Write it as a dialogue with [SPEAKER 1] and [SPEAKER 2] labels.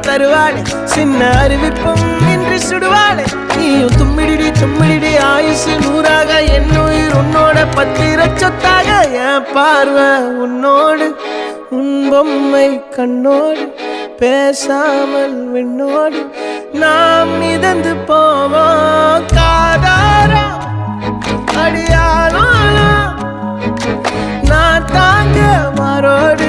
[SPEAKER 1] தருவாளே சின்ன அறிவிப்பும் இன்று சுடுவாளே நீயும் தும்மிடி ஆயுசு நூறாக என் உயிர் உன்னோட பத்திர சொத்தாக என் பார்வை உன்னோடு உன் பொம்மை கண்ணோடு பேசாமல் விண்ணோடு நாம் மிதந்து போவோம் காதாரா அடியானோ நான் தாங்க மாறோடு